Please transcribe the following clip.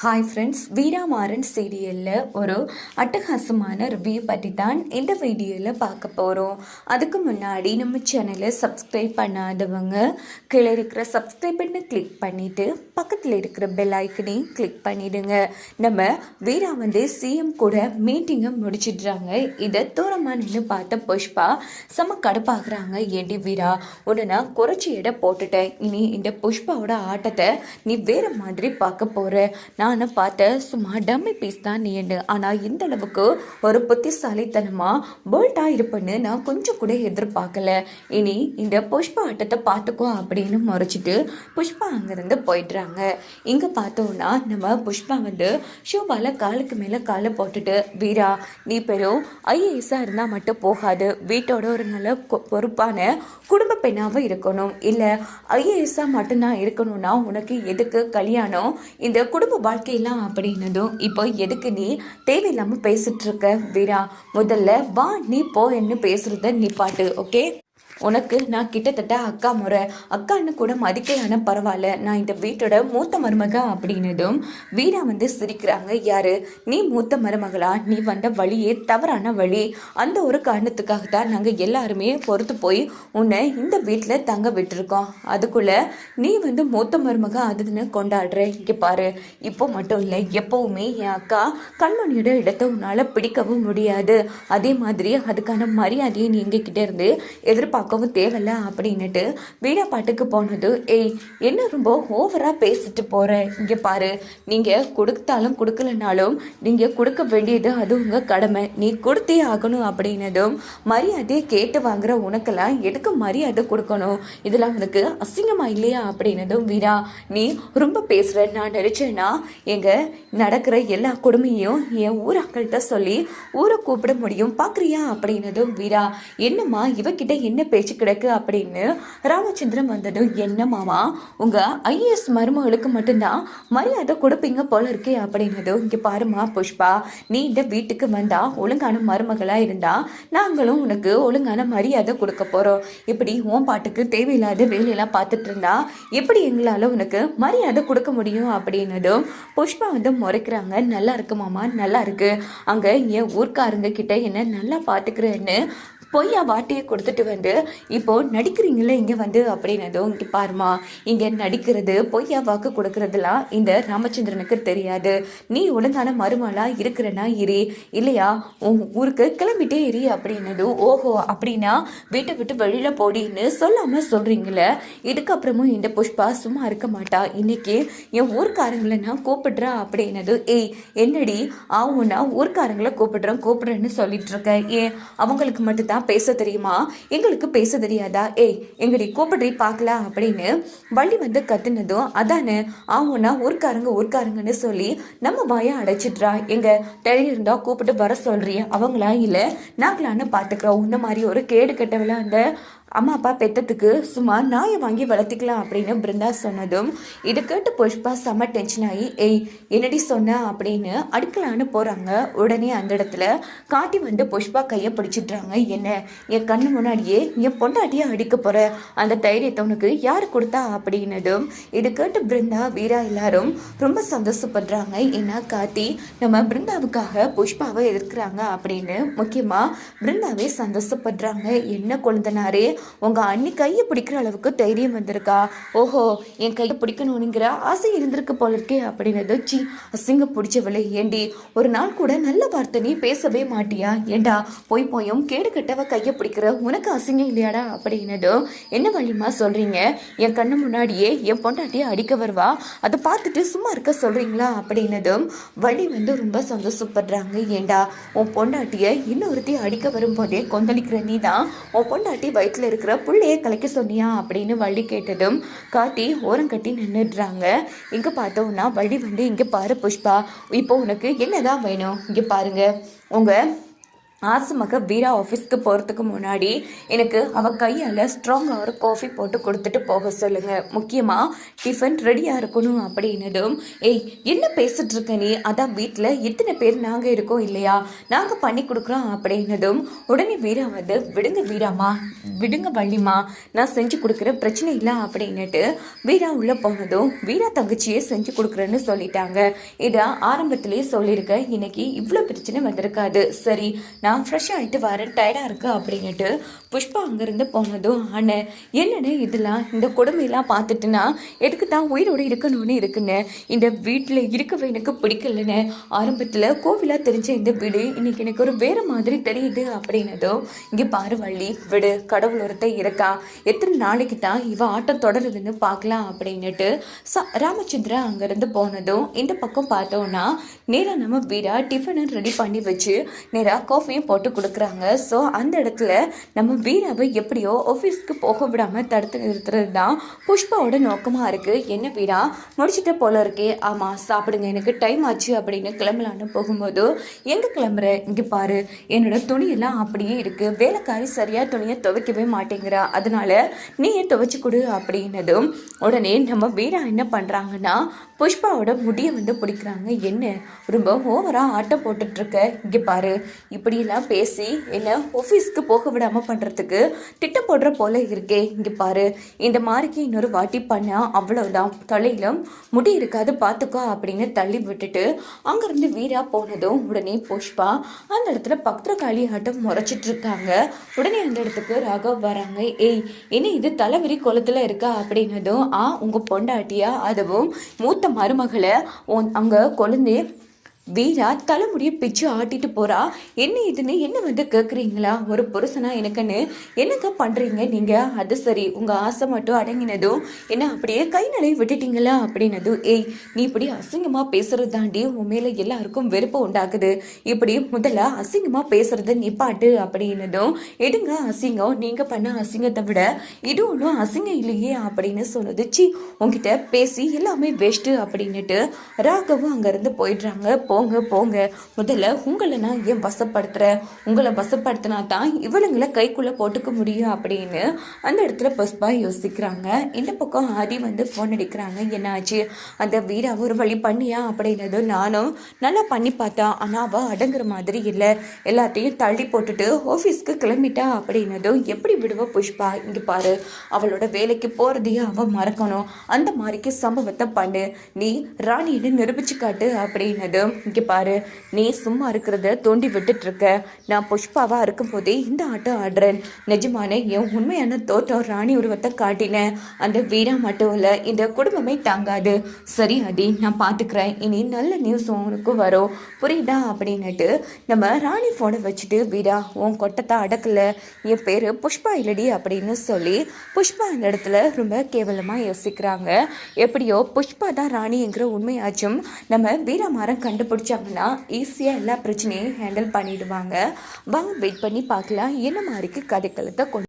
Hi friends, வீராமாறன் சீரியலில் ஒரு அட்டகாசமான ரிவ்யூ பற்றி தான் இந்த வீடியோவில் பார்க்க போகிறோம். அதுக்கு முன்னாடி நம்ம சேனலை சப்ஸ்கிரைப் பண்ணாதவங்க கீழே இருக்கிற சப்ஸ்கிரைப் பண்ணி கிளிக் பண்ணிவிட்டு பக்கத்தில் இருக்கிற பெல் ஐக்கனையும் கிளிக் பண்ணிவிடுங்க. நம்ம வீரா சிஎம் கூட மீட்டிங்கை முடிச்சிடுறாங்க. இதை தூரமாக நின்று பார்த்த புஷ்பா செம கடுப்பாகிறாங்க. ஏண்டி வீரா, உன்னை நான் குறைச்சி எடை போட்டுட்டேன், இனி இந்த புஷ்பாவோட ஆட்டத்தை நீ வேறு மாதிரி பார்க்க போகிற. நான் பார்த்த சும்மா டம்மி பீஸ் தான் நீ, ஆனால் இந்த அளவுக்கு ஒரு புத்திசாலித்தனமாக போல்ட்டாக இருப்பேன்னு நான் கொஞ்சம் கூட எதிர்பார்க்கல. இனி இந்த புஷ்பா ஆட்டத்தை பார்த்துக்கோ அப்படின்னு முறைச்சிட்டு புஷ்பா அங்கேருந்து போயிடுறாங்க. இங்கே பார்த்தோன்னா நம்ம புஷ்பா ஷோபால காலுக்கு மேலே காலை போட்டுட்டு, வீரா, நீ பெரும் ஐஏஎஸ்ஸாக இருந்தால் மட்டும் போகாது, வீட்டோட ஒரு நல்ல பொறுப்பான குடும்ப பெண்ணாகவும் இருக்கணும். இல்லை ஐஏஎஸ்ஸாக மட்டும்தான் இருக்கணும்னா உனக்கு எதுக்கு கல்யாணம், இந்த குடும்ப வாழ்க்கையெல்லாம் அப்படின்னதும் இப்போ எதுக்கு நீ தேவையில்லாமல் பேசிட்டு இருக்க வீரா, முதல்ல வா நீ போன்னு பேசுறத நிப்பாட்டு. ஓகே, உனக்கு நான் கிட்டத்தட்ட அக்கா முறை, அக்கான்னு கூட மதிக்கலான பரவாயில்ல, நான் இந்த வீட்டோட மூத்த மருமக அப்படின்னதும் வீரா சிரிக்கிறாங்க. யாரு நீ மூத்த மருமகளா? நீ வந்த வழியே தவறான வழி. அந்த ஒரு காரணத்துக்காக தான் நாங்கள் எல்லாருமே பொறுத்து போய் உன்னை இந்த வீட்டில் தங்க விட்டுருக்கோம். அதுக்குள்ள நீ மூத்த மருமக அதுன்னு கொண்டாடுற. இங்கே பாரு, இப்போ மட்டும் இல்லை, எப்பவுமே என் அக்கா கண்மணியோட இடத்த உன்னால் பிடிக்கவும் முடியாது. அதே மாதிரி அதுக்கான மரியாதையை நீ எங்ககிட்ட இருந்து எதிர்பார்க்கவும் தேவையில்ல அப்படின்னுட்டு வீரா பாட்டுக்கு போனது. ஏய், என்ன ரொம்ப ஓவரா பேசிட்டு போற? இங்க பாரு, நீங்க கொடுத்தாலும் கொடுக்கலனாலும் நீங்க கொடுக்க வேண்டியது அது உங்க கடமை, நீ கொடுத்தே ஆகணும் அப்படின்னதும் மரியாதையை கேட்டு வாங்குற உனக்கெல்லாம் எதுக்கு மரியாதை கொடுக்கணும், இதெல்லாம் உனக்கு அசிங்கமா இல்லையா அப்படின்னதும் வீரா, நீ ரொம்ப பேசுற. நான் நினைச்சேன்னா எங்க நடக்கிற எல்லா கொடுமையும் என் ஊராக்கள்கிட்ட சொல்லி ஊரை கூப்பிட முடியும், பாக்குறியா அப்படின்னதும் வீரா, என்னம்மா இவகிட்ட என்ன பேச்சு கிடக்கு அப்படின்னு ராமச்சந்திரன் வந்ததும், என்ன மாமா, உங்க ஐஏஎஸ் மருமகளுக்கு மட்டும்தான் மரியாதை கொடுப்பீங்க போல இருக்கே அப்படின்னதும், இங்க பாருமா புஷ்பா, நீ இந்த வீட்டுக்கு வந்தா ஒழுங்கான மருமகளா இருந்தா நாங்களும் உனக்கு ஒழுங்கான மரியாதை கொடுக்க போறோம். இப்படி உன் பாட்டுக்கு தேவையில்லாத வேலையெல்லாம் பார்த்துட்டு இருந்தா எப்படி எங்களால உனக்கு மரியாதை கொடுக்க முடியும் அப்படின்னதும் புஷ்பா முறைக்கிறாங்க. நல்லா இருக்கு மாமா, நல்லா இருக்கு, அங்க என் ஊர்க்காரங்க கிட்ட என்ன நல்லா பாத்துக்கிறேன்னு பொய்யா வாட்டியை கொடுத்துட்டு இப்போ நடிக்கிறீங்களே இங்கே அப்படின்னதும், இங்கே பாருமா, இங்கே நடிக்கிறது பொய்யா வாக்கு கொடுக்கறதுலாம் இந்த ராமச்சந்திரனுக்கு தெரியாது. நீ ஒழுங்கான மருமலா இருக்கிறனா இரு, இல்லையா உன் ஊருக்கு கிளம்பிட்டே இரு அப்படின்னதும், ஓஹோ அப்படின்னா வீட்டை விட்டு வெளியில போடின்னு சொல்லாம சொல்றீங்களே, இதுக்கப்புறமும் இந்த புஷ்பா சும்மா இருக்க மாட்டா, இன்னைக்கு என் ஊர்க்காரங்களை நான் கூப்பிடுறா அப்படின்னது. ஏய் என்னடி ஆகும்னா ஊர்க்காரங்களை கூப்பிடுறேன்னு சொல்லிட்டு இருக்க, ஏன் அவங்களுக்கு மட்டும்தான் பேச தெரியுமா, எங்களுக்கு பேச தெரியாதா? ஏய் எங்கடி கூப்பிடுறி பார்க்கலாம் அப்படின்னு வள்ளி கத்துனதும், அதானே ஆகும்னா ஊர்க்காரங்கன்னு சொல்லி நம்ம வாயை அடைச்சிட்றா, எங்க தைரியம் இருந்தா கூப்பிட்டு வர சொல்றிய, அவங்களா இல்லை நாங்களான்னு பார்த்துக்கிறோம், இந்த மாதிரி ஒரு கேடு கெட்டவள அந்த அம்மா அப்பா பெத்தத்துக்கு சும்மா நாயை வாங்கி வளர்த்திக்கலாம் அப்படின்னு பிருந்தா சொன்னதும் இதை கேட்டு புஷ்பா செம்ம டென்ஷன் ஆகி, ஏய் என்னடி சொன்ன அப்படின்னு அடிக்கலான்னு போகிறாங்க. உடனே அந்த இடத்துல காட்டி புஷ்பா கையை பிடிச்சிட்றாங்க. என்ன என் கண்ணு முன்னாடியே என் பொண்டாட்டியை அடிக்க போகிற அந்த தைரியத்தை உனக்கு யார் கொடுத்தா அப்படின்னதும் இது கேட்டு பிருந்தா வீரா எல்லாரும் ரொம்ப சந்தோஷப்படுறாங்க. ஏன்னா காட்டி நம்ம பிருந்தாவுக்காக புஷ்பாவை எதிர்க்கிறாங்க அப்படின்னு முக்கியமாக பிருந்தாவே சந்தோஷப்படுறாங்க. என்ன கொழுந்தனாரே, உங்க அண்ணி கையை பிடிக்கிற அளவுக்கு தைரியம் வந்திருக்கா, ஓஹோ என் கையை பிடிக்கணுங்கிற ஆசை இருந்திருக்கு போல இருக்கே அப்படின்னது. சி அசிங்க பிடிச்சவளே, ஏண்டி ஒரு நாள் கூட நல்ல வார்த்தை நீ பேசவே மாட்டியா, ஏண்டா போயும் கேடு கட்டவ கையை பிடிக்கிற உனக்கு அசிங்கம் இல்லையாடா அப்படின்னதும், என்ன வள்ளிமா சொல்றீங்க, என் கண்ணு முன்னாடியே என் பொண்டாட்டியை அடிக்க வருவா, அதை பார்த்துட்டு சும்மா இருக்க சொல்றீங்களா அப்படின்னதும் வள்ளி ரொம்ப சந்தோஷப்படுறாங்க. ஏண்டா உன் பொண்டாட்டியை இன்னொருத்தையும் அடிக்க வரும்போதே கொந்தளிக்கிற நீ தான் உன் பொண்டாட்டி வயிற்றுல இருக்கிற புள்ளைய கலைக்க சொன்னியா அப்படின்னு வள்ளி கேட்டதும் காட்டி ஓரங்கட்டி நின்றுடுறாங்க. இங்க பார்த்தோம்னா வள்ளி இங்க பாரு புஷ்பா, இப்போ உனக்கு என்னதான் வேணும், இங்க பாருங்க, உங்க ஆசமாக வீரா ஆஃபீஸ்க்கு போகிறதுக்கு முன்னாடி எனக்கு அவள் கையால் ஸ்ட்ராங்காக ஒரு காஃபி போட்டு கொடுத்துட்டு போக சொல்லுங்கள். முக்கியமாக டிஃபன் ரெடியாக இருக்கணும் அப்படின்னதும், ஏய் என்ன பேசிட்டு இருக்க நீ, அதான் வீட்டில் எத்தனை பேர் நாங்கள் இருக்கோம் இல்லையா, நாங்கள் பண்ணி கொடுக்குறோம் அப்படின்னதும் உடனே வீரா வந்து, விடுங்க வீராம்மா, விடுங்க வள்ளிம்மா, நான் செஞ்சு கொடுக்குறேன், பிரச்சனை இல்லை அப்படின்னுட்டு வீரா உள்ளே போனதும் வீரா தங்கச்சியே செஞ்சு கொடுக்குறேன்னு சொல்லிட்டாங்க. இதை ஆரம்பத்திலேயே சொல்லியிருக்கேன், இன்னைக்கு இவ்வளோ பிரச்சனை வந்திருக்காது. சரி நான் ஃப்ரெஷ் ஆகிட்டு வரேன், டயர்டாக இருக்கு அப்படின்னுட்டு புஷ்பா அங்கேருந்து போனதும், அண்ணன் என்னென்னு இதெல்லாம் இந்த கொடுமையெல்லாம் பார்த்துட்டுனா எதுக்கு தான் உயிரோடு இருக்கணும்னு இருக்குன்னு, இந்த வீட்டில் இருக்கவே எனக்கு பிடிக்கலன்னு, ஆரம்பத்தில் கோவிலாக தெரிஞ்ச இந்த வீடு இன்னைக்கு எனக்கு ஒரு வேறு மாதிரி தெரியுது அப்படின்னதும், இங்கே பாரு வள்ளி, விடு, கடவுள் ஒருத்தர் இருக்கா, எத்தனை நாளைக்கு தான் இவ ஆட்டம் தொடருதுன்னு பார்க்கலாம் அப்படின்னுட்டு ராமச்சந்திரன் அங்கேருந்து போனதும் இந்த பக்கம் பார்த்தோன்னா நேராக நம்ம வீடா டிஃபனை ரெடி பண்ணி வச்சு நேராக காஃபியும் போட்டு கொடுக்குறாங்க. ஸோ அந்த இடத்துல நம்ம வீராவை எப்படியோ ஆஃபீஸ்க்கு போக விடாமல் தடுத்து நிறுத்துறது தான் புஷ்பாவோட நோக்கமாக இருக்குது. என்ன வீரா முடிச்சுட்டு போல இருக்கே, ஆமாம் சாப்பிடுங்க, எனக்கு டைம் ஆச்சு அப்படின்னு கிளம்பலான்னு போகும்போது, எங்கே கிளம்புற, இங்கே பாரு என்னோட துணியெல்லாம் அப்படியே இருக்குது, வேலைக்காரி சரியாக துணியை துவைக்கவே மாட்டேங்கிறா, அதனால நீயே துவைச்சு கொடு அப்படின்னதும் உடனே நம்ம வீரா என்ன பண்ணுறாங்கன்னா புஷ்பாவோட முடியை வந்து பிடிக்கிறாங்க. என்ன ரொம்ப ஓவராக ஆட்டம் போட்டுட்ருக்க, இங்கே பாரு இப்படியெல்லாம் பேசி என்ன ஆஃபீஸ்க்கு போக விடாமல் பண்ணுறதுக்கு திட்டம் போடுற போல இருக்கே, இங்கே பாரு இந்த மாதிரிக்கு இன்னொரு வாட்டி பண்ண அவ்வளோதான், தலையிலும் முடி இருக்காது பார்த்துக்கோ அப்படின்னு தள்ளி விட்டுட்டு அங்கேருந்து வீரா போனதும் உடனே புஷ்பா அந்த இடத்துல பக்திரகாளி ஆட்டம் முறைச்சிட்டு இருக்காங்க. உடனே அந்த இடத்துக்கு ராகவ் வராங்க. ஏய் என்ன இது தலைவிரி குளத்தில் இருக்கா அப்படின்னதும், உங்கள் பொண்டாட்டியா, அதுவும் மூத்த மருமகளை அங்கே கொழுந்தே வீரா தலைமுடியை பிச்சு ஆட்டிட்டு போகிறா, என்ன இதுன்னு என்ன வந்து கேட்குறீங்களா, ஒரு புருஷனா எனக்குன்னு என்னங்க பண்ணுறீங்க நீங்கள், அது சரி உங்கள் ஆசை மட்டும் அடங்கினதும் என்ன அப்படியே கை நிலையை விட்டுட்டீங்களா அப்படின்னதும், ஏய் நீ இப்படி அசிங்கமாக பேசுகிறது தாண்டி உன் மேலே எல்லாருக்கும் வெறுப்பு உண்டாக்குது, இப்படி முதல்ல அசிங்கமாக பேசுகிறத நிப்பாட்டு அப்படின்னதும், எடுங்க அசிங்கம், நீங்கள் பண்ண அசிங்கத்தை விட இது ஒன்றும் அசிங்கம் இல்லையே அப்படின்னு சொன்னது. சி உங்ககிட்ட பேசி எல்லாமே வேஸ்ட்டு அப்படின்னுட்டு ராகவும் அங்கேருந்து போயிடுறாங்க. போங்க போங்க, முதல்ல உங்களை நான் ஏன் வசப்படுத்துகிறேன், உங்களை வசப்படுத்தினா தான் இவளுங்களை கைக்குள்ளே போட்டுக்க முடியும் அப்படின்னு அந்த இடத்துல புஷ்பா யோசிக்கிறாங்க. இந்த பக்கம் ஆதி வந்து ஃபோன் அடிக்கிறாங்க. என்னாச்சு, அந்த வீரா ஒரு வழி பண்ணியா அப்படின்னது, நானும் நல்லா பண்ணி பார்த்தா, ஆனால் அவள் அடங்குற மாதிரி இல்லை, எல்லாத்தையும் தள்ளி போட்டுட்டு ஆஃபீஸ்க்கு கிளம்பிட்டா அப்படின்னதும், எப்படி விடுவ புஷ்பா, இங்கே பாரு அவளோட வேலைக்கு போகிறதையே அவள் மறக்கணும், அந்த மாதிரிக்கு சம்பவத்தை பண்ணு, நீ ராணின்னு நிரூபிச்சு காட்டு அப்படின்னதும், இங்கே பாரு நீ சும்மா இருக்கிறத தோண்டி விட்டுட்டு இருக்க, நான் புஷ்பாவாக இருக்கும் போதே இந்த ஆட்டம் ஆடுறேன், நிஜமான என் உண்மையான தோட்டம் ராணி உருவத்தை காட்டினேன், அந்த வீரா மட்டும் இல்லை இந்த குடும்பமே தாங்காது, சரி அடி நான் பார்த்துக்கிறேன், இனி நல்ல நியூஸ் உனக்கு வரும் புரியுதா அப்படின்னுட்டு நம்ம ராணி ஃபோனை வச்சுட்டு, வீரா உன் கொட்டத்தை அடக்கல, என் பேர் புஷ்பா இல்லடி அப்படின்னு சொல்லி புஷ்பா அந்த இடத்துல ரொம்ப கேவலமாக யோசிக்கிறாங்க. எப்படியோ புஷ்பா தான் ராணிங்கிற உண்மையாச்சும் நம்ம வீரமாரம் கண்டுபிடிச்சாங்கன்னா ஈஸியாக எல்லா பிரச்சனையும் ஹேண்டில் பண்ணிடுவாங்க. வாங்க வெயிட் பண்ணி பார்க்கலாம் என்ன மாதிரிக்கு கதைக்களத்தை கொண்டு